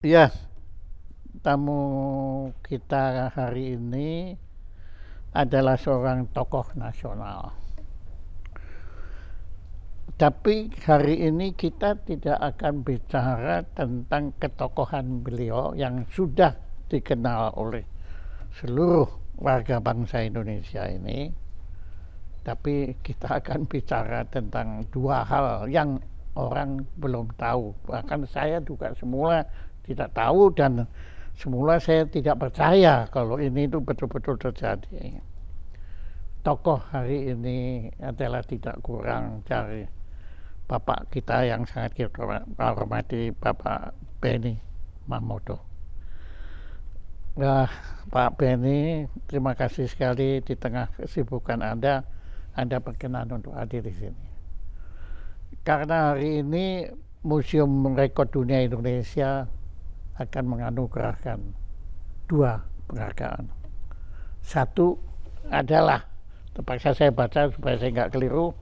Ya, tamu kita hari ini adalah seorang tokoh nasional. Tapi hari ini kita tidak akan bicara tentang ketokohan beliau yang sudah dikenal oleh seluruh warga bangsa Indonesia ini. Tapi kita akan bicara tentang dua hal yang orang belum tahu. Bahkan saya juga semula tidak tahu dan semula saya tidak percaya kalau ini itu betul-betul terjadi. Tokoh hari ini adalah tidak kurang dari Bapak kita yang sangat kita hormati, Bapak Benny Mamoto. Nah, Pak Benny, terima kasih sekali di tengah kesibukan Anda berkenan untuk hadir di sini. Karena hari ini Museum Rekor Dunia Indonesia akan menganugerahkan dua penghargaan. Satu adalah, terpaksa saya baca supaya saya nggak keliru,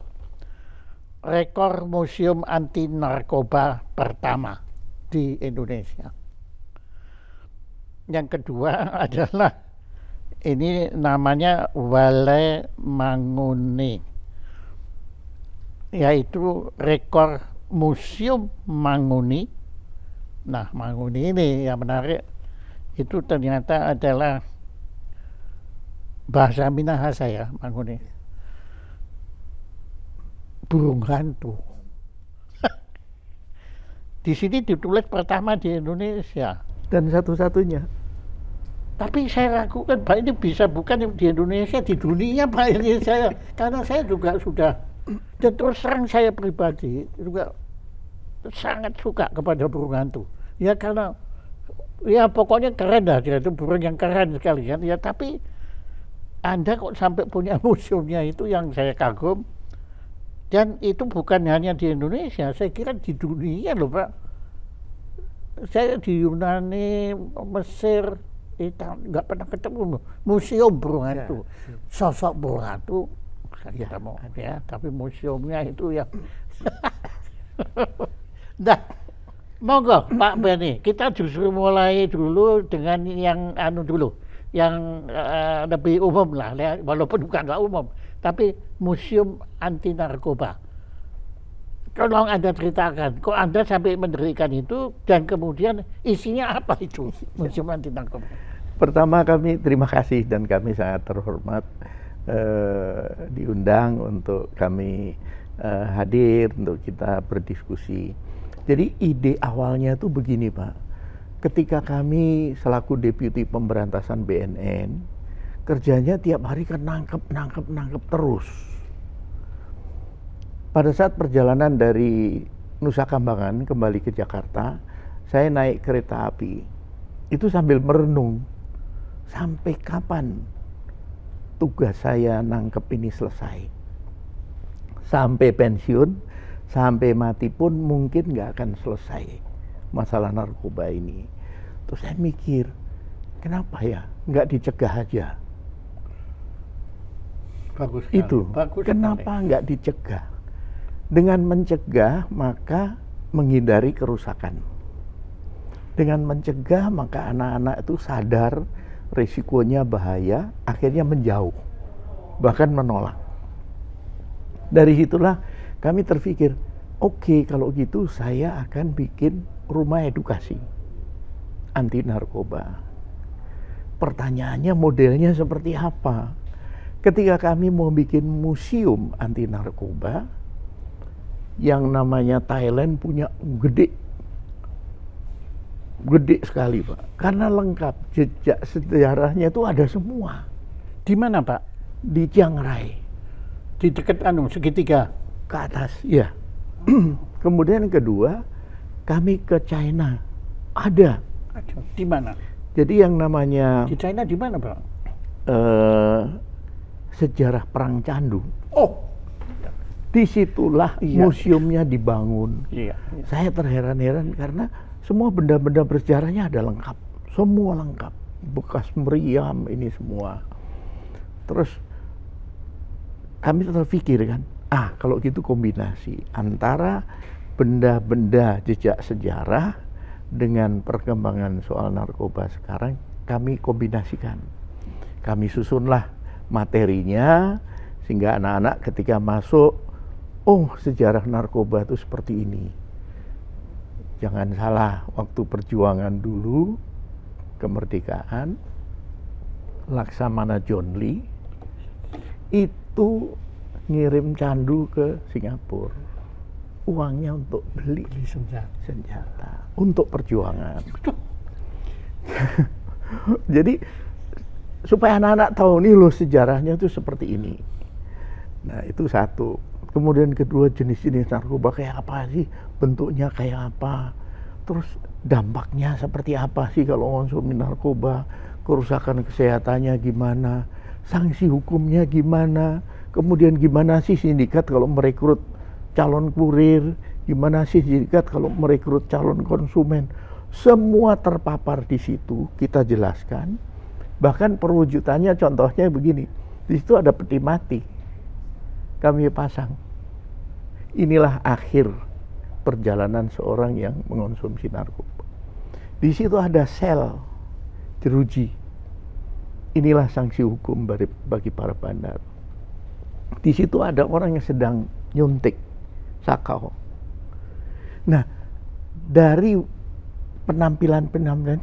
rekor museum anti narkoba pertama di Indonesia. Yang kedua adalah ini namanya Wale Manguni, yaitu rekor museum Manguni. Nah, Manguni ini yang menarik itu ternyata adalah bahasa Minahasa ya, Manguni. Burung hantu. Di sini ditulis pertama di Indonesia dan satu-satunya. Tapi saya ragukan Pak, ini bisa bukan di Indonesia, di dunia Pak, ini saya, karena saya juga sudah, dan terus terang saya pribadi juga sangat suka kepada burung hantu. Ya karena ya pokoknya keren lah, dia itu burung yang keren sekali kan. Ya tapi Anda kok sampai punya museumnya, itu yang saya kagum. Dan itu bukan hanya di Indonesia, saya kira di dunia loh Pak. Saya di Yunani, Mesir, nggak pernah ketemu museum burung hantu. Sosok burung hantu saya mau ya, tapi museumnya itu ya. Nah, monggo Pak Benny, kita justru mulai dulu dengan yang dulu, yang lebih umum lah, walaupun bukanlah umum, tapi Museum Anti Narkoba. Tolong Anda ceritakan, kok Anda sampai mendirikan itu dan kemudian isinya apa itu Museum Anti Narkoba? Pertama kami terima kasih dan kami sangat terhormat diundang untuk kami hadir untuk kita berdiskusi. Jadi ide awalnya tuh begini Pak, ketika kami selaku Deputi Pemberantasan BNN, kerjanya tiap hari kan nangkep terus. Pada saat perjalanan dari Nusa Kambangan kembali ke Jakarta, saya naik kereta api. Itu sambil merenung, sampai kapan tugas saya nangkep ini selesai? Sampai pensiun, sampai mati pun mungkin nggak akan selesai masalah narkoba ini. Terus saya mikir, kenapa ya nggak dicegah aja? Bagus sekali. Itu, bagus kenapa sekali. nggak dicegah? Dengan mencegah maka menghindari kerusakan. Dengan mencegah maka anak-anak itu sadar risikonya bahaya, akhirnya menjauh, bahkan menolak. Dari situlah kami terpikir, oke, kalau gitu saya akan bikin rumah edukasi anti narkoba. Pertanyaannya modelnya seperti apa? Ketika kami mau bikin museum anti narkoba, yang namanya Thailand punya gede sekali Pak, karena lengkap, jejak sejarahnya itu ada semua. Di mana Pak? Di Chiang Rai, di dekat segitiga ke atas ya. Kemudian yang kedua, kami ke China, ada. Di mana? Jadi yang namanya di China di mana Pak? Sejarah perang candu. Oh, disitulah museumnya dibangun. Iya. Saya terheran-heran karena semua benda-benda bersejarahnya ada lengkap, semua lengkap, bekas meriam ini semua. Terus kami terpikir kan, kalau gitu kombinasi antara benda-benda jejak sejarah dengan perkembangan soal narkoba sekarang, kami kombinasikan. Kami susunlah materinya, sehingga anak-anak ketika masuk, oh sejarah narkoba itu seperti ini. Jangan salah, waktu perjuangan dulu, kemerdekaan, Laksamana John Lee, itu ngirim candu ke Singapura. Uangnya untuk beli senjata untuk perjuangan. Jadi supaya anak-anak tahu nih loh sejarahnya itu seperti ini. Nah itu satu. Kemudian kedua, jenis-jenis narkoba kayak apa sih, bentuknya kayak apa, terus dampaknya seperti apa sih kalau konsumsi narkoba, kerusakan kesehatannya gimana, sanksi hukumnya gimana, kemudian gimana sih sindikat kalau merekrut calon kurir, gimana sih sindikat kalau merekrut calon konsumen. Semua terpapar di situ, kita jelaskan. Bahkan perwujudannya contohnya begini, di situ ada peti mati, kami pasang. Inilah akhir perjalanan seorang yang mengonsumsi narkoba. Di situ ada sel jeruji. Inilah sanksi hukum bagi para bandar. Di situ ada orang yang sedang nyuntik sakau. Nah, dari penampilan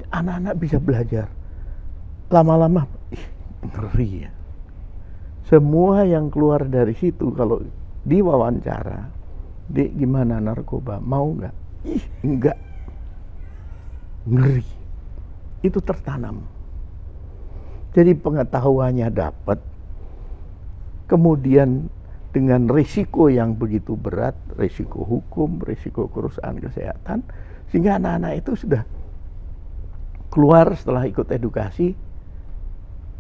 anak-anak bisa belajar. Lama-lama, ngeri ya. Semua yang keluar dari situ kalau diwawancara, Dek gimana narkoba, mau nggak? Enggak. Ngeri. Itu tertanam. Jadi pengetahuannya dapat, kemudian dengan risiko yang begitu berat, risiko hukum, risiko kerusakan kesehatan, sehingga anak-anak itu sudah keluar setelah ikut edukasi,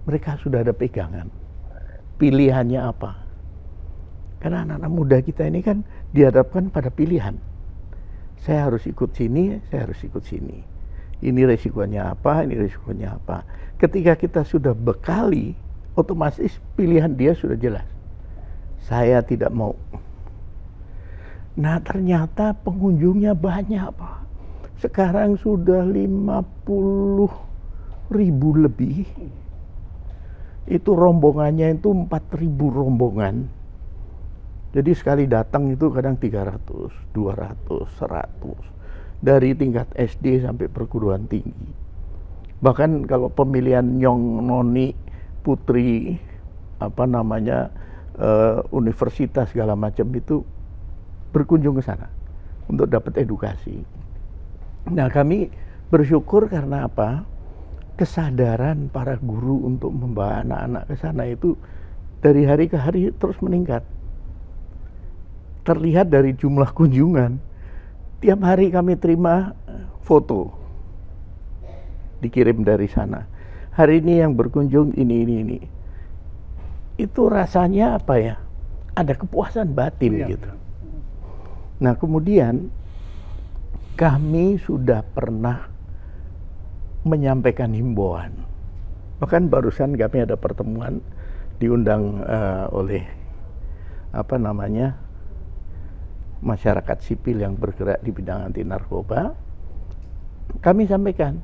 mereka sudah ada pegangan. Pilihannya apa? Karena anak-anak muda kita ini kan dihadapkan pada pilihan. Saya harus ikut sini, saya harus ikut sini. Ini resikonya apa, ini resikonya apa. Ketika kita sudah bekali, otomatis pilihan dia sudah jelas. Saya tidak mau. Nah ternyata pengunjungnya banyak Pak. Sekarang sudah 50.000 lebih. Itu rombongannya itu 4.000 rombongan. Jadi sekali datang itu kadang 300, 200, 100. Dari tingkat SD sampai perguruan tinggi. Bahkan kalau pemilihan nyong, noni, putri, universitas segala macam itu berkunjung ke sana untuk dapat edukasi. Nah kami bersyukur karena apa? Kesadaran para guru untuk membawa anak-anak ke sana itu dari hari ke hari terus meningkat. Terlihat dari jumlah kunjungan. Tiap hari kami terima foto dikirim dari sana. Hari ini yang berkunjung ini. Itu rasanya apa ya? Ada kepuasan batin gitu. Nah kemudian kami sudah pernah menyampaikan himbauan. Bahkan barusan kami ada pertemuan diundang oleh masyarakat sipil yang bergerak di bidang anti narkoba. Kami sampaikan,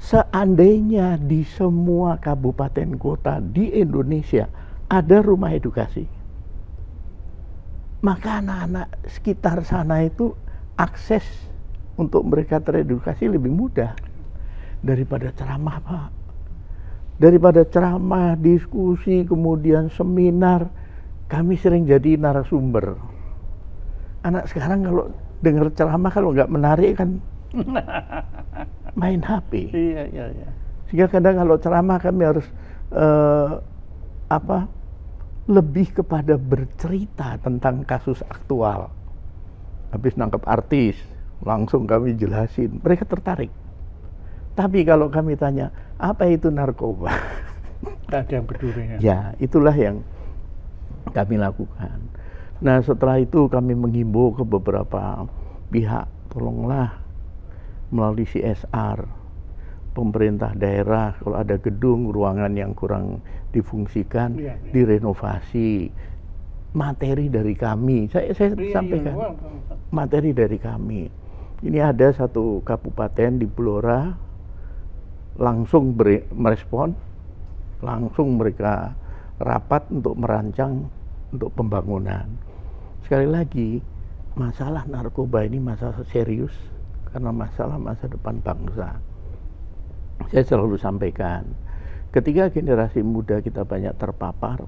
seandainya di semua kabupaten kota di Indonesia ada rumah edukasi, maka anak-anak sekitar sana itu akses untuk mereka teredukasi lebih mudah daripada ceramah Pak. Daripada ceramah, diskusi, kemudian seminar, kami sering jadi narasumber. Anak sekarang kalau dengar ceramah kalau nggak menarik kan main HP. Iya. Sehingga kadang kalau ceramah kami harus lebih kepada bercerita tentang kasus aktual. Habis nangkep artis, langsung kami jelasin, mereka tertarik. Tapi kalau kami tanya, apa itu narkoba? Tidak ada yang peduli. Ya, itulah yang kami lakukan. Nah, setelah itu kami menghimbau ke beberapa pihak, tolonglah melalui CSR, pemerintah daerah, kalau ada gedung, ruangan yang kurang difungsikan, direnovasi. Materi dari kami, saya sampaikan, materi dari kami. Ini ada satu kabupaten di Blora langsung merespon, langsung mereka rapat untuk merancang untuk pembangunan. Sekali lagi, masalah narkoba ini masalah serius karena masalah masa depan bangsa. Saya selalu sampaikan, ketika generasi muda kita banyak terpapar,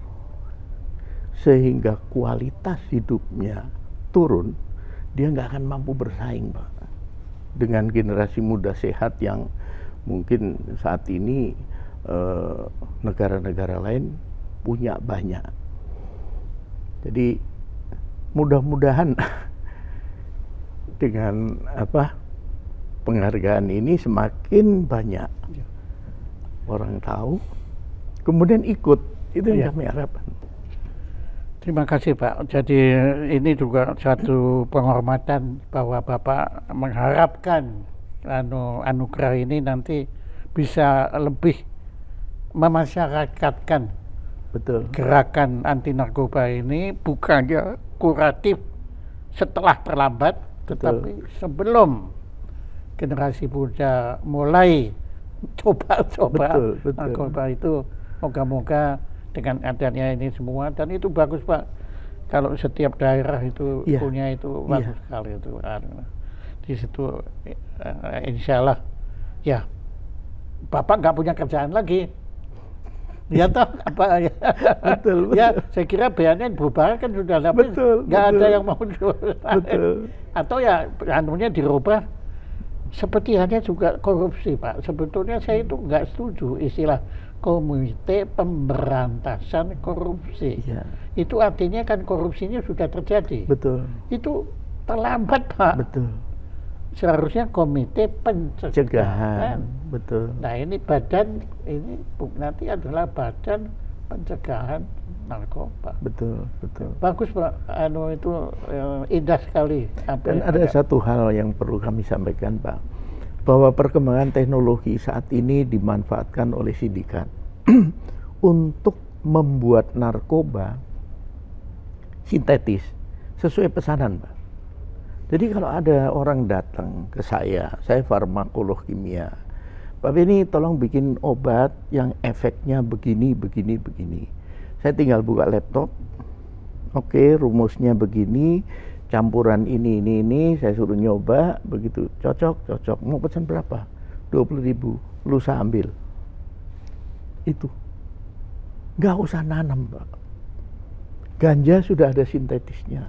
sehingga kualitas hidupnya turun, dia nggak akan mampu bersaing, Pak, dengan generasi muda sehat yang mungkin saat ini negara-negara lain punya banyak. Jadi mudah-mudahan dengan penghargaan ini semakin banyak orang tahu, kemudian ikut. Itu yang kami harapkan. Terima kasih Pak. Jadi ini juga satu penghormatan bahwa Bapak mengharapkan anugerah ini nanti bisa lebih memasyarakatkan gerakan anti narkoba ini, bukannya kuratif setelah terlambat, tetapi sebelum generasi muda mulai coba-coba narkoba itu, moga-moga dengan adanya ini semua, dan itu bagus Pak, kalau setiap daerah itu punya itu bagus sekali itu. Di situ insya Allah ya Bapak nggak punya kerjaan lagi. Ya toh apa ya? Betul. Ya saya kira BNN bubar kan sudah, tapi nggak ada yang mau jual. Atau ya anunya dirubah seperti halnya juga korupsi Pak. Sebetulnya saya itu nggak setuju istilah Komite Pemberantasan Korupsi. Itu artinya kan korupsinya sudah terjadi. Itu terlambat Pak. Seharusnya Komite Pencegahan. Nah ini badan ini nanti adalah Badan Pencegahan Narkoba. Bagus Pak. Itu indah sekali. Dan ada satu hal yang perlu kami sampaikan Pak, bahwa perkembangan teknologi saat ini dimanfaatkan oleh sindikat untuk membuat narkoba sintetis sesuai pesanan Pak. Jadi kalau ada orang datang ke saya farmakolog kimia, Pak Benny tolong bikin obat yang efeknya begini. Saya tinggal buka laptop, oke, rumusnya begini, campuran ini, saya suruh nyoba, begitu cocok, mau pesan berapa? 20.000, lusa ambil. Itu nggak usah nanam Pak, ganja sudah ada sintetisnya.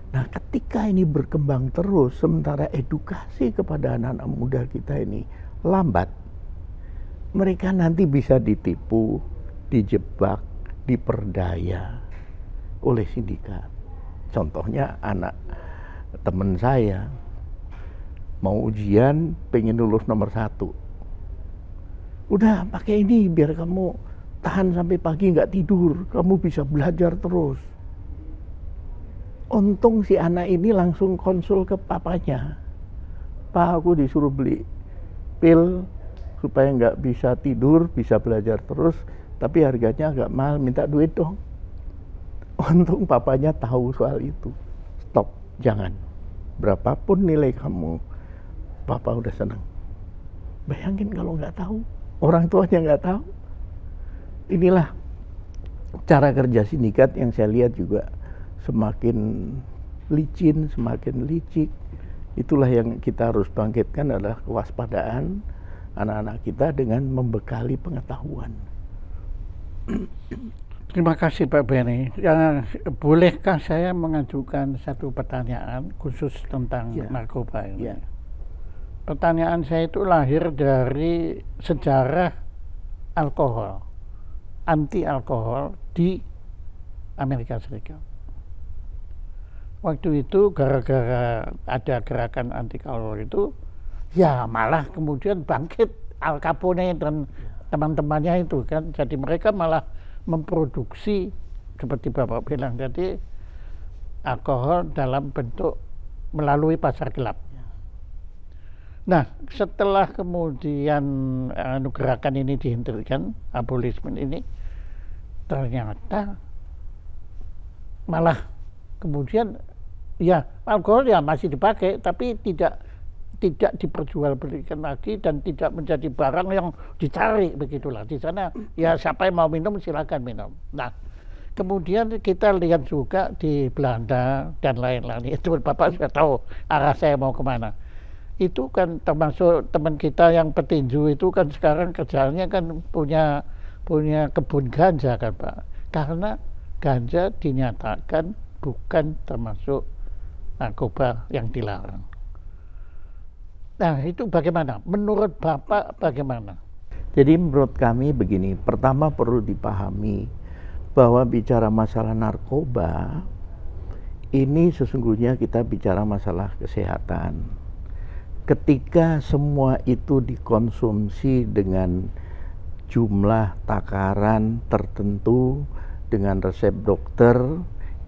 Nah ketika ini berkembang terus, sementara edukasi kepada anak-anak muda kita ini lambat, mereka nanti bisa ditipu, dijebak, diperdaya oleh sindikat. Contohnya anak teman saya mau ujian, pengen lulus nomor 1. Udah pakai ini biar kamu tahan sampai pagi nggak tidur, kamu bisa belajar terus. Untung si anak ini langsung konsul ke papanya. Pak, aku disuruh beli pil supaya nggak bisa tidur, bisa belajar terus, tapi harganya agak mahal, minta duit dong. Untung papanya tahu soal itu. Stop, jangan. Berapapun nilai kamu, papa udah senang. Bayangin kalau nggak tahu, orang tuanya nggak tahu. Inilah cara kerja sindikat yang saya lihat juga semakin licin, semakin licik. Itulah yang kita harus bangkitkan, adalah kewaspadaan anak-anak kita dengan membekali pengetahuan. Terima kasih Pak Benny. Bolehkah saya mengajukan satu pertanyaan khusus tentang narkoba ini? Pertanyaan saya itu lahir dari sejarah alkohol, anti alkohol di Amerika Serikat. Waktu itu gara-gara ada gerakan anti alkohol itu, ya malah kemudian bangkit Al Capone dan teman-temannya itu kan. Jadi mereka malah memproduksi seperti Bapak bilang tadi, alkohol dalam bentuk melalui pasar gelap. Nah, setelah kemudian gerakan ini dihentikan, abolisme ini, ternyata malah kemudian ya alkohol ya masih dipakai, tapi tidak tidak diperjualbelikan lagi dan tidak menjadi barang yang dicari, begitulah. Di sana ya siapa yang mau minum silakan minum. Nah, kemudian kita lihat juga di Belanda dan lain-lain, itu Bapak sudah tahu arah saya mau kemana. Itu kan termasuk teman kita yang petinju itu kan sekarang kerjaannya kan punya kebun ganja kan Pak. Karena ganja dinyatakan bukan termasuk narkoba yang dilarang. Nah itu bagaimana? Menurut Bapak bagaimana? Jadi menurut kami begini, pertama perlu dipahami bahwa bicara masalah narkoba ini sesungguhnya kita bicara masalah kesehatan. Ketika semua itu dikonsumsi dengan jumlah takaran tertentu dengan resep dokter,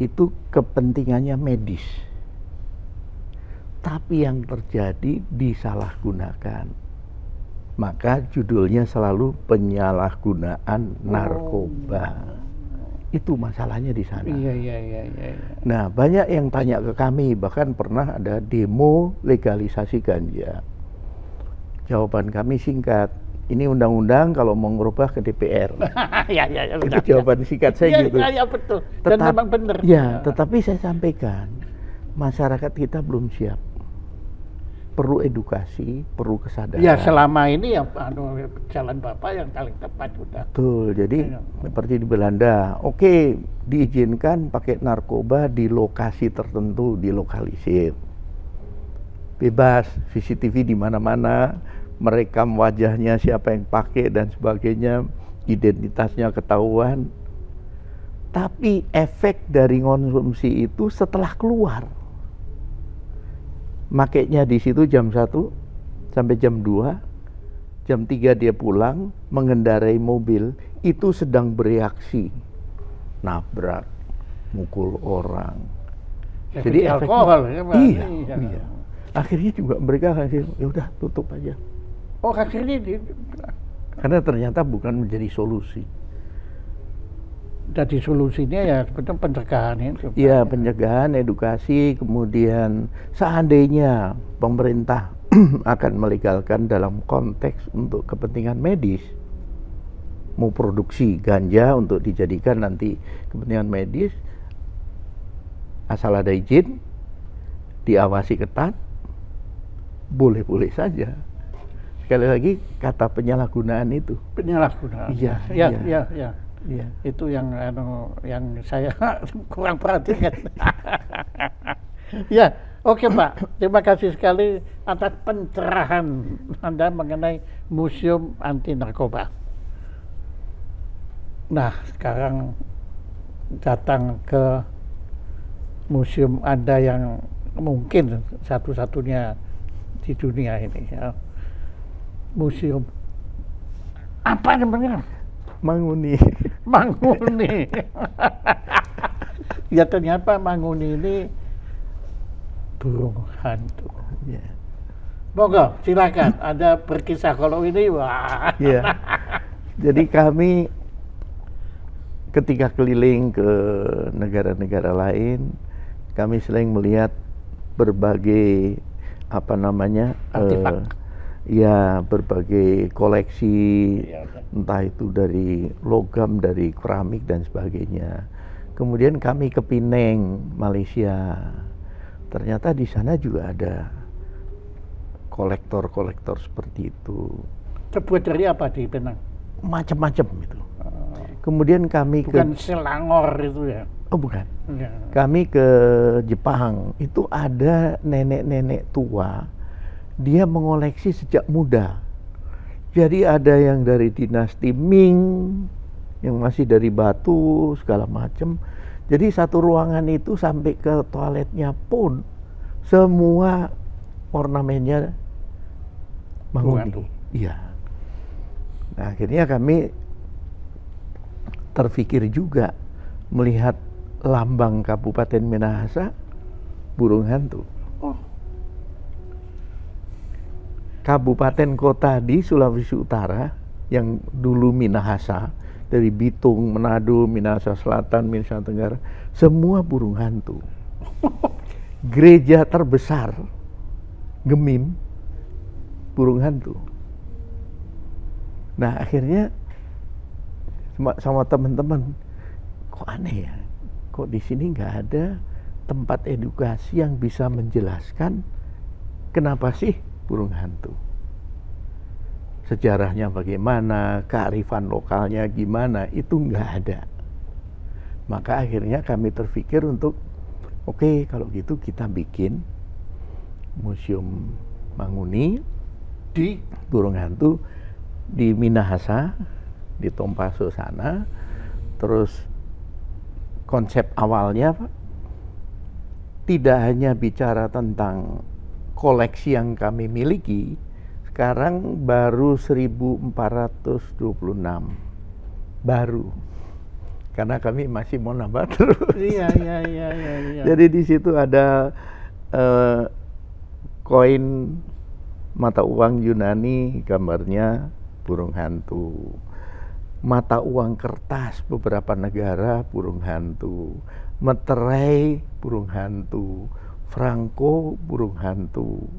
itu kepentingannya medis. Tapi yang terjadi disalahgunakan. Maka judulnya selalu penyalahgunaan narkoba. Itu masalahnya di sana. Iya. Nah, banyak yang tanya ke kami, bahkan pernah ada demo legalisasi ganja. Jawaban kami singkat, ini undang-undang kalau mau ngerubah ke DPR. Ya, Itu jawaban singkat saya gitu. Iya, betul. Dan memang benar. Ya, tetapi saya sampaikan, masyarakat kita belum siap. Perlu edukasi, perlu kesadaran. Ya, selama ini ya jalan Bapak yang paling tepat sudah. Betul, jadi seperti di Belanda, oke, diizinkan pakai narkoba di lokasi tertentu, dilokalisir. Bebas, CCTV di mana-mana, merekam wajahnya siapa yang pakai dan sebagainya, identitasnya ketahuan. Tapi efek dari konsumsi itu setelah keluar. Makainya di situ jam 1 sampai jam 2, jam 3 dia pulang, mengendarai mobil, itu sedang bereaksi, nabrak, mukul orang. Jadi alkohol ya Pak? Iya. Akhirnya juga mereka kasih, ya udah tutup aja. Oh akhirnya karena ternyata bukan menjadi solusi. Jadi solusinya ya sebetulnya pencegahan itu. Iya, pencegahan, edukasi, kemudian seandainya pemerintah akan melegalkan dalam konteks untuk kepentingan medis, mau produksi ganja untuk dijadikan nanti kepentingan medis, asal ada izin, diawasi ketat, boleh-boleh saja. Sekali lagi kata penyalahgunaan itu. Penyalahgunaan. Iya. Iya. Itu yang saya kurang perhatikan. Ya, oke Pak. Terima kasih sekali atas pencerahan Anda mengenai Museum Anti Narkoba. Nah, sekarang datang ke museum Anda yang mungkin satu-satunya di dunia ini ya. Museum apa namanya? Manguni. Ya ternyata Manguni ini burung hantu. Ya. Monggo, silakan. Anda berkisah kalau ini, wah. Ya. Jadi kami ketika keliling ke negara-negara lain, kami sering melihat berbagai artefak. Ya, berbagai koleksi, entah itu dari logam, dari keramik dan sebagainya. Kemudian kami ke Penang, Malaysia. Ternyata di sana juga ada kolektor-kolektor seperti itu. Terbuat dari apa di Penang? Macam-macam itu. Kemudian kami bukan Selangor itu ya? Oh bukan. Ya. Kami ke Jepang, itu ada nenek-nenek tua. Dia mengoleksi sejak muda. Jadi ada yang dari dinasti Ming, yang masih dari batu, segala macam. Jadi satu ruangan itu sampai ke toiletnya pun, semua ornamennya Manguni. Iya. Nah, akhirnya kami terpikir juga melihat lambang Kabupaten Minahasa, burung hantu. Kabupaten kota di Sulawesi Utara yang dulu Minahasa, dari Bitung, Manado, Minahasa Selatan, Minahasa Tenggara, semua burung hantu. Gereja terbesar Gemim burung hantu. Nah akhirnya sama teman-teman, kok aneh ya, kok di sini nggak ada tempat edukasi yang bisa menjelaskan kenapa sih burung hantu, sejarahnya bagaimana, kearifan lokalnya gimana, itu nggak ada. Maka akhirnya kami terpikir untuk oke, kalau gitu kita bikin museum Manguni Di burung hantu di Minahasa, di Tompaso sana. Terus konsep awalnya Pak, tidak hanya bicara tentang koleksi yang kami miliki, sekarang baru 1426 baru, karena kami masih mau nambah terus. iya. Jadi di situ ada koin mata uang Yunani, gambarnya burung hantu. Mata uang kertas beberapa negara, burung hantu. Meterai, burung hantu. Franco, burung hantu.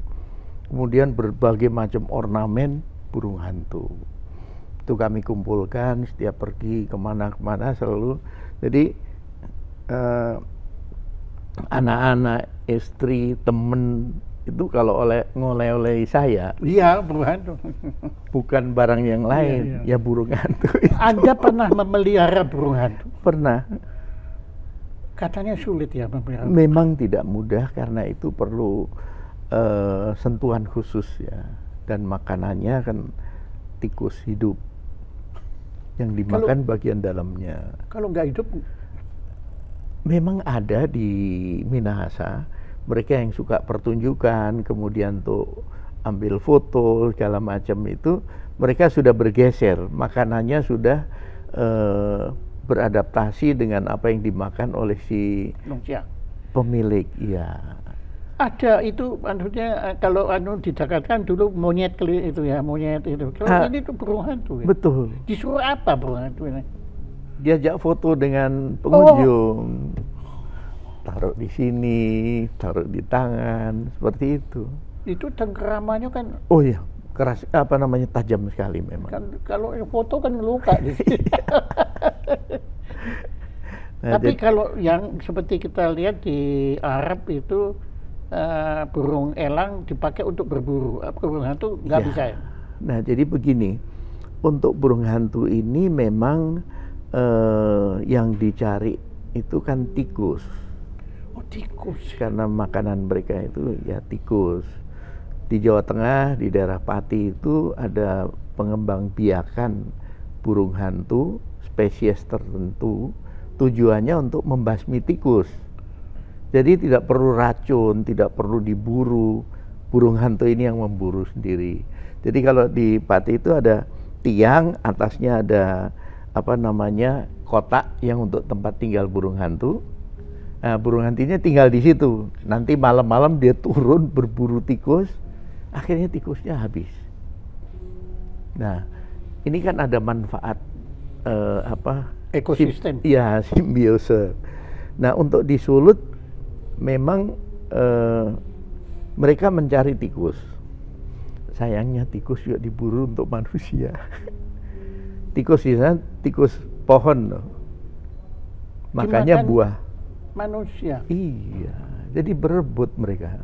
Kemudian berbagai macam ornamen, burung hantu. Itu kami kumpulkan setiap pergi kemana-kemana selalu. Jadi anak-anak, istri, temen itu kalau ngoleh-oleh saya, Iya, burung hantu. bukan barang yang lain, Iya. ya burung hantu. Anda pernah memelihara burung hantu? Pernah. Katanya sulit ya memelihara. Memang tidak mudah karena itu perlu sentuhan khusus ya, dan makanannya kan tikus hidup yang dimakan bagian dalamnya. Kalau nggak hidup, Memang ada di Minahasa mereka yang suka pertunjukan, kemudian tuh ambil foto segala macam, itu mereka sudah bergeser, makanannya sudah beradaptasi dengan apa yang dimakan oleh si manusia. pemilik. Ya, Ada itu, maksudnya kalau di Jakarta kan dulu monyet itu ya, monyet itu. Kalau ini tuh burung hantu ya. betul. Disuruh apa burung hantu ini? Diajak foto dengan pengunjung, taruh di sini, taruh di tangan, seperti itu. Itu cengkeramannya kan, Oh iya, keras, apa namanya, tajam sekali memang. kalau foto kan luka di sini. Nah, Tapi kalau yang seperti kita lihat di Arab itu burung elang dipakai untuk berburu, burung hantu nggak ya. bisa ya? Nah jadi begini, untuk burung hantu ini memang yang dicari itu kan tikus, Oh, tikus. karena makanan mereka itu ya tikus. Di Jawa Tengah, di daerah Pati itu ada pengembang biakan burung hantu spesies tertentu, tujuannya untuk membasmi tikus. Jadi tidak perlu racun, tidak perlu diburu, burung hantu ini yang memburu sendiri. Jadi kalau di Pati itu ada tiang, atasnya ada apa namanya, kotak yang untuk tempat tinggal burung hantu. Nah, burung hantunya tinggal di situ. Nanti malam-malam dia turun berburu tikus, akhirnya tikusnya habis. Nah, ini kan ada manfaat Ekosistem. Iya, simbiose. Nah, untuk di Sulut memang mereka mencari tikus. Sayangnya tikus juga diburu untuk manusia. Tikus di sana tikus pohon loh. Makanya Dimakan buah. manusia. Iya, jadi berebut mereka.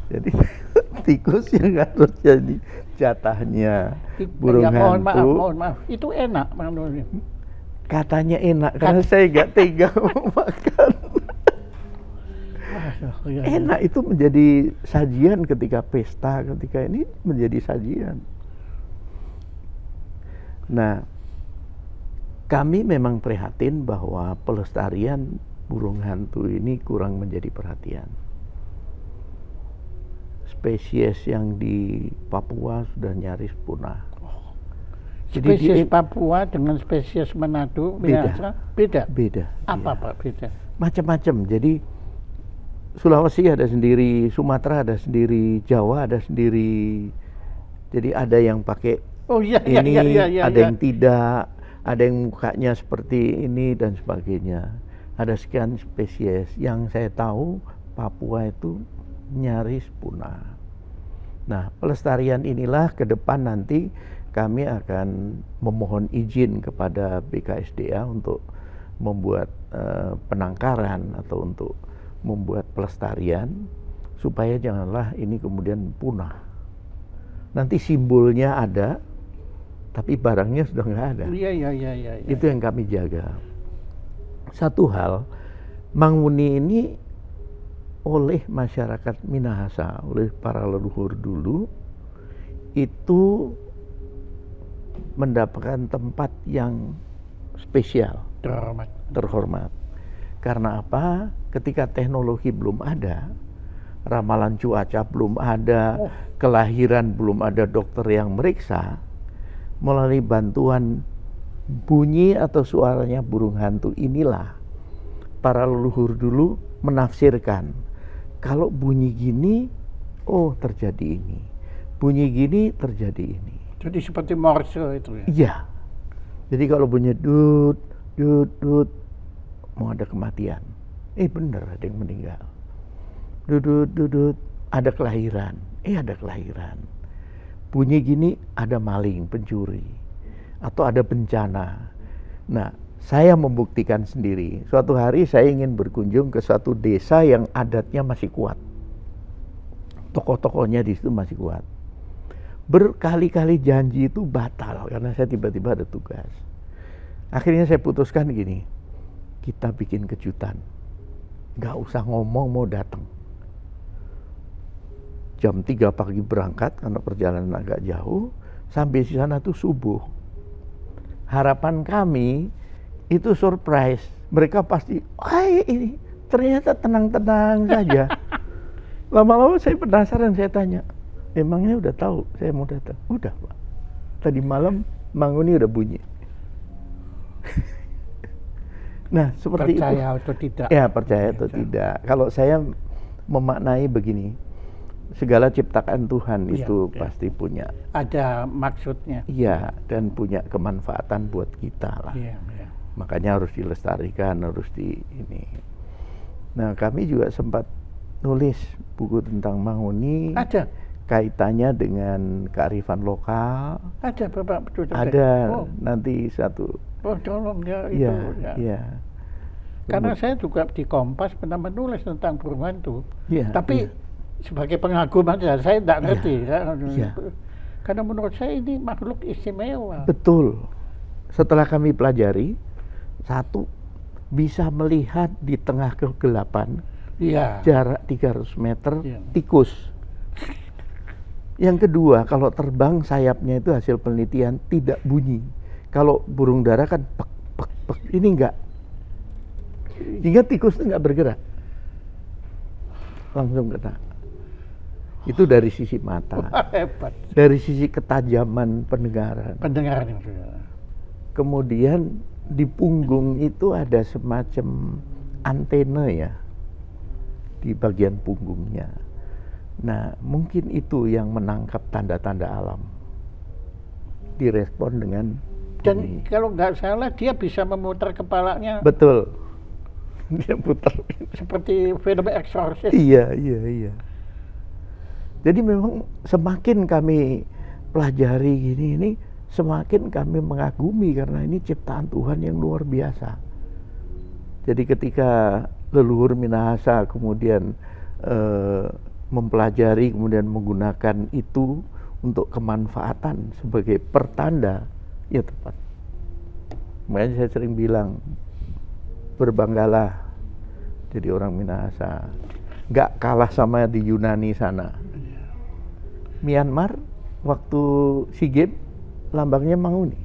Jadi tikus yang harus jadi jatahnya burung Ya, hantu. mohon maaf, itu enak manusia. Katanya enak, karena saya nggak tega mau makan. Enak itu menjadi sajian ketika pesta, ketika ini menjadi sajian. Nah, kami memang prihatin bahwa pelestarian burung hantu ini kurang menjadi perhatian. Spesies yang di Papua sudah nyaris punah. Jadi Spesies Papua dengan spesies Manado beda. Beda. Beda. Apa iya. Pak beda? Macam-macam. Jadi Sulawesi ada sendiri, Sumatera ada sendiri, Jawa ada sendiri. Jadi ada yang pakai Oh iya, ini, ada iya. yang tidak, ada yang mukanya seperti ini dan sebagainya. Ada sekian spesies yang saya tahu Papua itu nyaris punah. Nah, pelestarian inilah ke depan nanti kami akan memohon izin kepada BKSDA untuk membuat penangkaran atau untuk membuat pelestarian supaya janganlah ini kemudian punah. Nanti simbolnya ada, tapi barangnya sudah nggak ada. Iya. Itu yang kami jaga. Satu hal, Manguni ini oleh masyarakat Minahasa, oleh para leluhur dulu, itu mendapatkan tempat yang spesial, terhormat. Karena apa? Ketika teknologi belum ada, ramalan cuaca belum ada, kelahiran belum ada dokter yang meriksa, melalui bantuan bunyi atau suaranya burung hantu inilah para leluhur dulu menafsirkan, kalau bunyi gini, oh terjadi ini, bunyi gini terjadi ini. Jadi seperti Morse itu ya? Iya. Jadi kalau bunyi dut, dut, dut, mau ada kematian. Bener ada yang meninggal. Dudut, dudut, ada kelahiran. Ada kelahiran. Bunyi gini ada maling, pencuri. Atau ada bencana. Nah, saya membuktikan sendiri. Suatu hari saya ingin berkunjung ke suatu desa yang adatnya masih kuat. Tokoh-tokohnya di situ masih kuat. Berkali-kali janji itu batal karena saya tiba-tiba ada tugas. Akhirnya saya putuskan gini, kita bikin kejutan. Gak usah ngomong mau datang. Jam 3 pagi berangkat karena perjalanan agak jauh, sampai di sana tuh subuh. Harapan kami itu surprise. Mereka pasti, ini ternyata tenang-tenang saja. Lama-lama saya penasaran, saya tanya, emangnya udah tahu saya mau datang? Udah, Pak. Tadi malam Manguni udah bunyi. Nah, seperti percaya itu. atau tidak? Ya, percaya atau tidak. Kalau saya memaknai begini, segala ciptaan Tuhan itu pasti punya. Ada maksudnya. Iya, dan punya kemanfaatan buat kita lah. Iya. Makanya harus dilestarikan, harus ini. Nah, kami juga sempat nulis buku tentang Manguni. Ada. Kaitannya dengan kearifan lokal. Ada Bapak? Ada. Nanti satu. Oh, tolong ya itu. Iya. Karena saya juga di Kompas pernah menulis tentang burung hantu. Tapi sebagai pengagum aja, saya tidak ngerti. Karena menurut saya ini makhluk istimewa. Betul. Setelah kami pelajari, satu, bisa melihat di tengah kegelapan, jarak 300 meter, tikus. Yang kedua, kalau terbang sayapnya itu hasil penelitian tidak bunyi. Kalau burung dara kan pek, pek, pek. Ini enggak. Hingga tikus itu enggak bergerak. Langsung kena. Itu dari sisi mata. Hebat. Dari sisi ketajaman pendengaran. Pendengaran maksudnya. Kemudian di punggung itu ada semacam antena ya. Di bagian punggungnya. Nah, mungkin itu yang menangkap tanda-tanda alam. Direspon dengan dan bunyi. Kalau nggak salah dia bisa memutar kepalanya. Betul. Dia putar. Seperti film Exorcist. Iya. Jadi memang semakin kami pelajari ini semakin kami mengagumi karena ini ciptaan Tuhan yang luar biasa. Jadi ketika leluhur Minahasa kemudian mempelajari kemudian menggunakan itu untuk kemanfaatan sebagai pertanda, ya tepat. Makanya saya sering bilang, berbanggalah jadi orang Minahasa. Nggak kalah sama di Yunani sana. Myanmar waktu SEA Games lambangnya Manguni.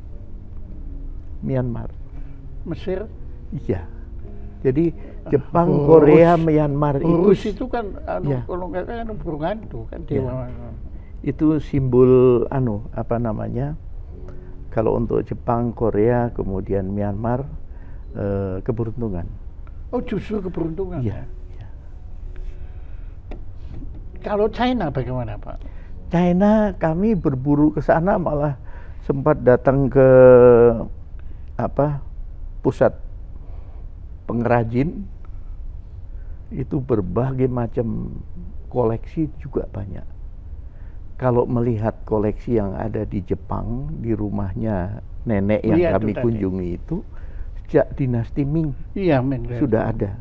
Myanmar. Mesir? Iya. Jadi Jepang, Korea, Myanmar itu kan kalau nggak kan burung hantu kan dewa. Itu simbol kalau untuk Jepang, Korea, kemudian Myanmar keberuntungan. Oh, justru keberuntungan. Iya. Kalau China bagaimana, Pak? China kami berburu ke sana malah sempat datang ke pusat pengrajin. Itu berbagai macam koleksi juga banyak. kalau melihat koleksi yang ada di Jepang, di rumahnya nenek yang Iya, kami itu tadi. kunjungi itu, sejak dinasti Ming Iya, Ming. sudah ada.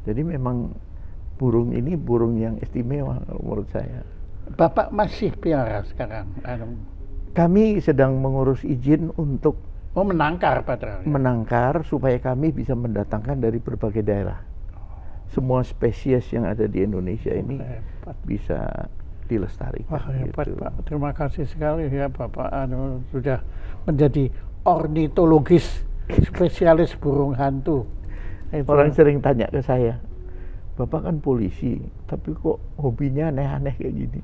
Jadi memang burung ini burung yang istimewa menurut saya. Bapak masih piara sekarang? Kami sedang mengurus izin untuk Menangkar padahal. Ya? menangkar supaya kami bisa mendatangkan dari berbagai daerah. Semua spesies yang ada di Indonesia ini Hebat. bisa dilestarikan. Wah, hebat gitu. Pak. Terima kasih sekali ya Bapak sudah menjadi ornitologis spesialis burung hantu. Itu. Orang sering tanya ke saya, Bapak kan polisi, tapi kok hobinya aneh-aneh kayak gini?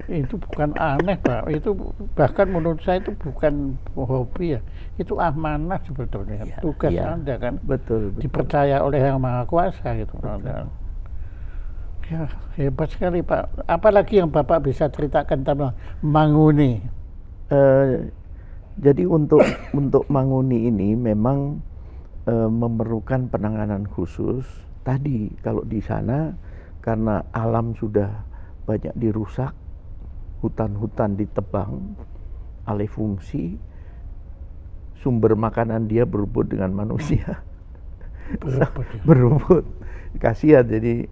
Itu bukan aneh Pak, itu bahkan menurut saya itu bukan hobi ya, itu amanah sebetulnya, Ya, tugas ya. Anda kan, Betul. dipercaya oleh Yang Maha Kuasa gitu. Ya, hebat sekali Pak. Apalagi yang Bapak bisa ceritakan tentang Manguni? Jadi untuk Manguni ini memang memerlukan penanganan khusus. Tadi kalau di sana karena alam sudah banyak dirusak, hutan-hutan ditebang, alih fungsi, sumber makanan dia berebut dengan manusia. Berebut ya. Berebut. Kasihan, jadi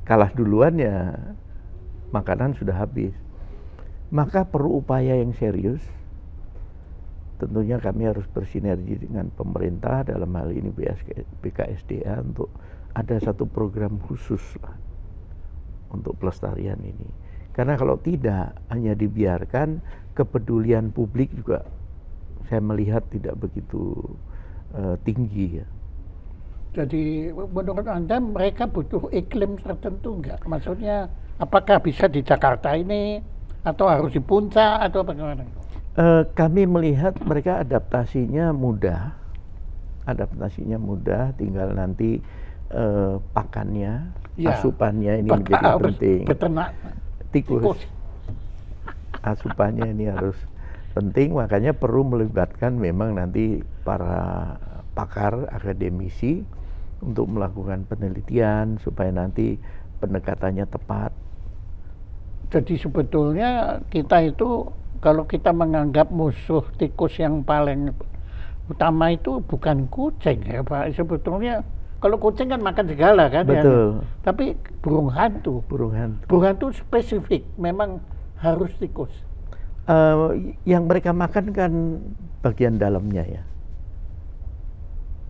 kalah duluan ya makanan sudah habis. Maka perlu upaya yang serius. Tentunya kami harus bersinergi dengan pemerintah, dalam hal ini BKSDA, untuk ada satu program khusus lah untuk pelestarian ini. Karena kalau tidak, hanya dibiarkan, kepedulian publik juga saya melihat tidak begitu tinggi ya. Jadi menurut Anda mereka butuh iklim tertentu enggak? Maksudnya apakah bisa di Jakarta ini atau harus di Puncak atau bagaimana? Kami melihat mereka adaptasinya mudah, tinggal nanti pakannya, Ya, asupannya ini menjadi penting. Beternak Tikus. Asupannya ini harus penting, makanya perlu melibatkan memang nanti para pakar, akademisi untuk melakukan penelitian supaya nanti pendekatannya tepat. Jadi sebetulnya kita itu kalau kita menganggap musuh tikus yang paling utama itu bukan kucing ya Pak. Sebetulnya kalau kucing kan makan segala kan. Betul. Ya. Tapi burung hantu. Burung hantu. Burung hantu spesifik, memang harus tikus. Yang mereka makan kan bagian dalamnya ya.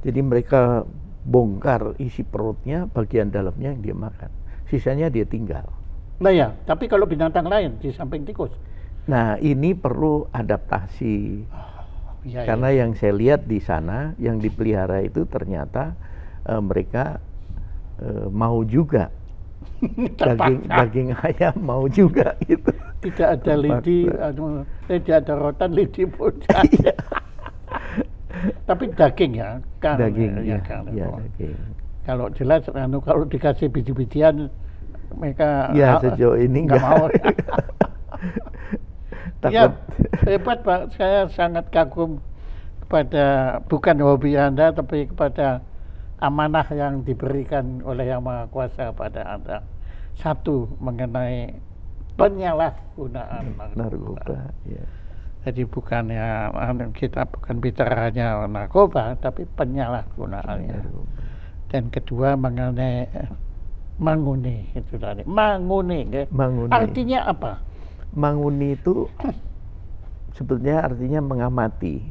Jadi mereka bongkar isi perutnya, bagian dalamnya yang dia makan. Sisanya dia tinggal. Nah ya, tapi kalau binatang lain di samping tikus. Nah ini perlu adaptasi. Ya, Karena yang saya lihat di sana, yang dipelihara itu ternyata mereka mau juga. Daging ayam mau juga gitu. Tidak ada lidi, tidak ada rotan, lidi pun. Tapi daging ya, kan. Daging ya, kan. ya daging. Kalau jelas, kalau dikasih biji-bijian, mereka ya sejauh ini nggak mau. Takut. Ya, hebat Pak. Saya sangat kagum kepada bukan hobi Anda, tapi kepada amanah yang diberikan oleh Yang Maha Kuasa pada Anda. Satu, mengenai penyalahgunaan narkoba. Ya. Jadi bukannya kita bukan bicara hanya narkoba, tapi penyalahgunaannya. Dan kedua mengenai Manguni itu tadi. Manguni, Manguni. artinya apa? Manguni itu sebetulnya artinya mengamati.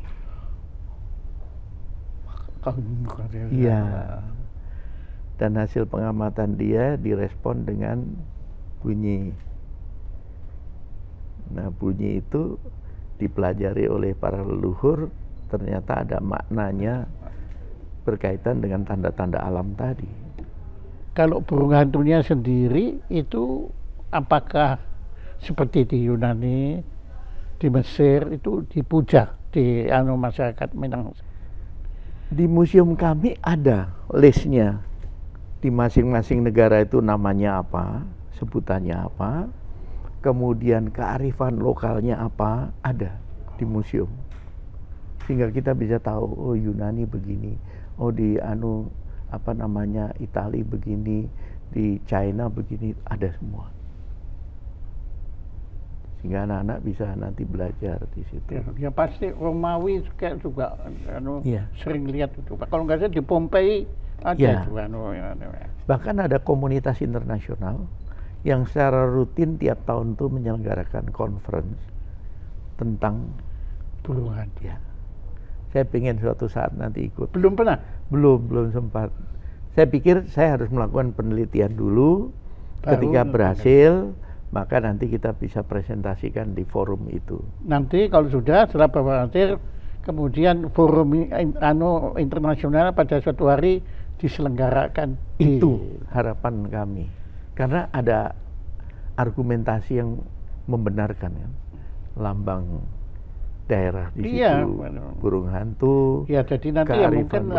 Iya. Dan hasil pengamatan dia direspon dengan bunyi. Nah, bunyi itu dipelajari oleh para leluhur, ternyata ada maknanya berkaitan dengan tanda-tanda alam tadi. Kalau burung hantunya sendiri itu apakah seperti di Yunani, di Mesir itu dipuja di masyarakat Minang? Di museum kami ada listnya. Di masing-masing negara itu namanya apa, sebutannya apa, kemudian kearifan lokalnya apa, ada di museum. Sehingga kita bisa tahu, oh Yunani begini, oh di Itali begini, di China begini, ada semua. Sehingga anak-anak bisa nanti belajar di situ. Ya pasti Romawi juga Iya. sering lihat itu. Kalau nggak salah di Pompei ada Iya. itu. Bahkan ada komunitas internasional yang secara rutin tiap tahun tuh menyelenggarakan conference tentang buruan. ya. Saya pengen suatu saat nanti ikut. Belum pernah? Belum sempat. Saya pikir saya harus melakukan penelitian dulu. Ketika berhasil, maka nanti kita bisa presentasikan di forum itu. Nanti kalau sudah setelah berhasil, kemudian forum internasional pada suatu hari diselenggarakan. Itu harapan kami. Karena ada argumentasi yang membenarkan kan. Lambang daerah di situ, burung hantu. Ya, jadi nanti ya mungkin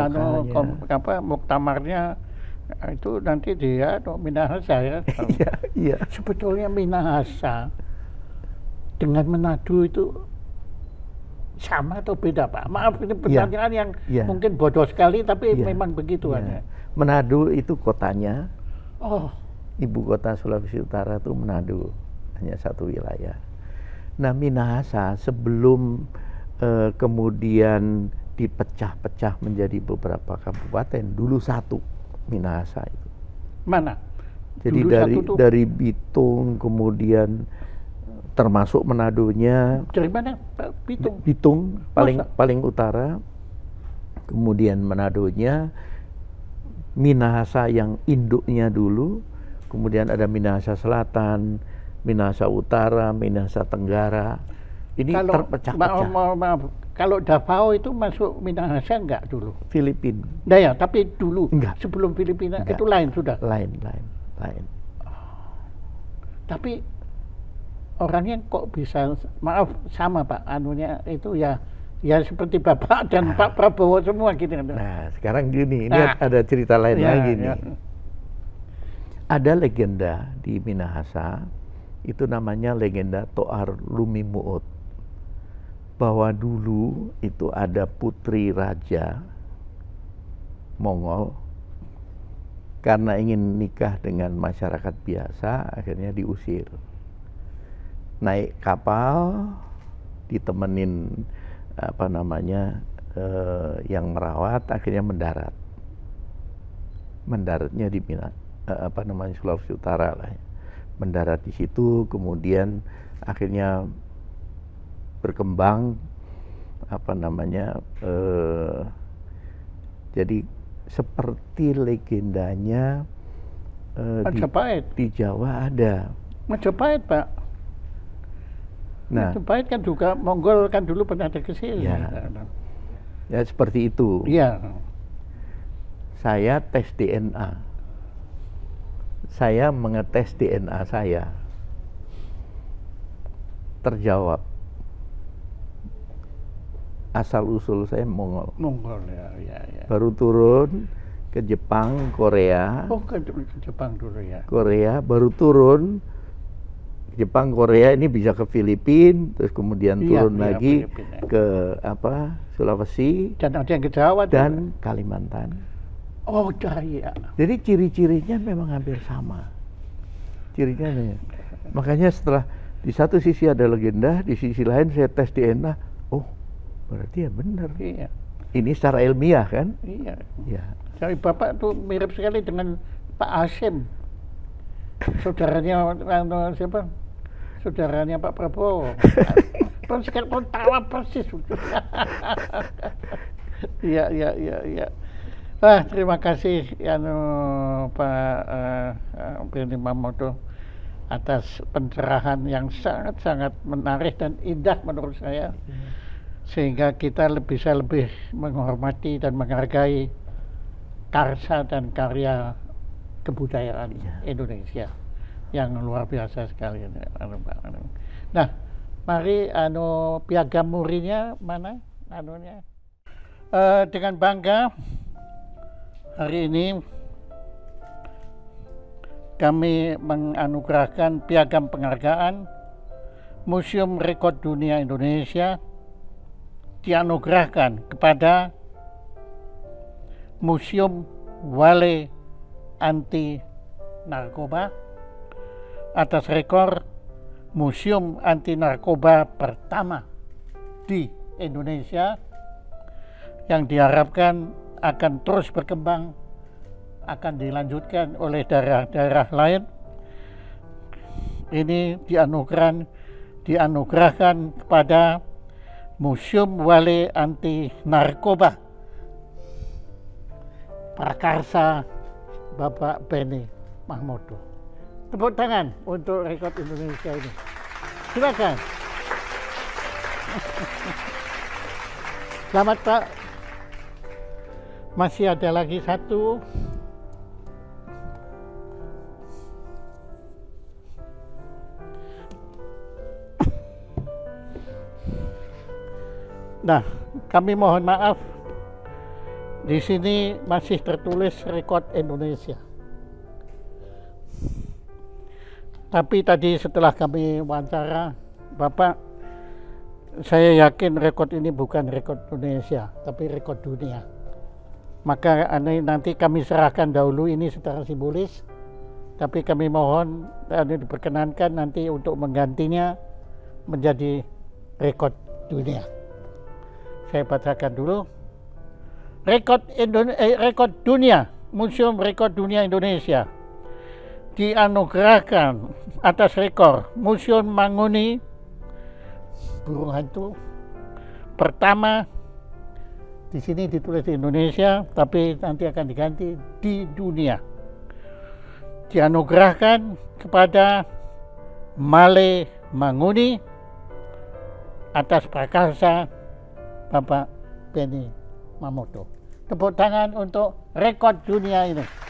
muktamarnya itu nanti dia Minahasa ya. Iya. Sebetulnya Minahasa dengan Manado itu sama atau beda, Pak? Maaf, ini pertanyaan yang mungkin bodoh sekali, tapi memang begitu aja. Manado itu kotanya. Oh. Ibu kota Sulawesi Utara itu Manado, hanya satu wilayah. Nah, Minahasa sebelum kemudian dipecah-pecah menjadi beberapa kabupaten, dulu satu Minahasa itu. Mana? Jadi dari Bitung, kemudian termasuk Manadonya. Dari mana, Pak? Bitung? Bitung paling utara, kemudian Manadonya, Minahasa yang induknya dulu, kemudian ada Minahasa Selatan, Minahasa Utara, Minahasa Tenggara. Ini terpecah-pecah. Maaf, kalau Davao itu masuk Minahasa enggak dulu? Filipina. Nah ya, tapi dulu enggak. Sebelum Filipina enggak. Itu lain sudah. Lain. Tapi orangnya kok bisa, maaf sama Pak, anunya itu ya seperti Bapak dan Pak Prabowo semua gitu. Nah, sekarang gini, ini ada cerita lain lagi nih. Ada legenda di Minahasa, itu namanya legenda Toar Lumi Muut. Bahwa dulu itu ada putri raja Mongol, karena ingin nikah dengan masyarakat biasa, akhirnya diusir. Naik kapal, ditemenin yang merawat, akhirnya mendarat. Mendaratnya di Sulawesi Utara lah. Mendarat di situ, kemudian akhirnya berkembang jadi seperti legendanya di Jawa ada Majapahit, Pak. Nah, Majapahit kan juga Mongol kan dulu pernah ada ke sini. Ya seperti itu. Iya. Saya tes DNA. Saya mengetes DNA saya. Terjawab. Asal-usul saya Mongol. Mongol, ya. Baru turun ke Jepang, Korea. Oh, ke Jepang dulu ya. Korea, baru turun Jepang, Korea, ini bisa ke Filipina, terus kemudian turun lagi ke Sulawesi. Dan ada yang ke Jawa dan juga. Kalimantan. Oh, ya. Jadi ciri-cirinya memang hampir sama. Cirinya. Makanya setelah di satu sisi ada legenda, di sisi lain saya tes DNA, oh berarti ya benar. Iya. Ini secara ilmiah kan? Iya. Ya. Jadi Bapak tuh mirip sekali dengan Pak Hasyim. Saudaranya siapa? Saudaranya Pak Prabowo. Sekarang tawa persis. Iya. Terima kasih Pak Benny Mamoto atas pencerahan yang sangat-sangat menarik dan indah menurut saya. Sehingga kita bisa lebih menghormati dan menghargai karsa dan karya kebudayaan Indonesia yang luar biasa sekali. Nah, mari piagam murinya mana? Dengan bangga hari ini kami menganugerahkan piagam penghargaan Museum Rekor Dunia Indonesia dianugerahkan kepada Museum Wale Anti narkoba atas rekor museum anti narkoba pertama di Indonesia yang diharapkan akan terus berkembang, akan dilanjutkan oleh daerah-daerah lain. Ini dianugerahkan kepada Museum Wale Anti Narkoba Prakarsa Bapak Benny Mamoto. Tepuk tangan untuk rekor Indonesia ini. Silakan. Selamat Pak. Masih ada lagi satu. Nah, kami mohon maaf. Di sini masih tertulis rekor Indonesia. Tapi tadi setelah kami wawancara, Bapak, saya yakin rekor ini bukan rekor Indonesia, tapi rekor dunia. Maka nanti kami serahkan dahulu ini secara simbolis, tapi kami mohon diperkenankan nanti untuk menggantinya menjadi rekor dunia. Saya bacakan dulu. Rekor dunia, Museum Rekor Dunia Indonesia dianugerahkan atas rekor Museum Manguni burung hantu pertama. Di sini ditulis di Indonesia, tapi nanti akan diganti di dunia. Dianugerahkan kepada Male Manguni atas prakarsa Bapak Benny Mamoto. Tepuk tangan untuk rekor dunia ini.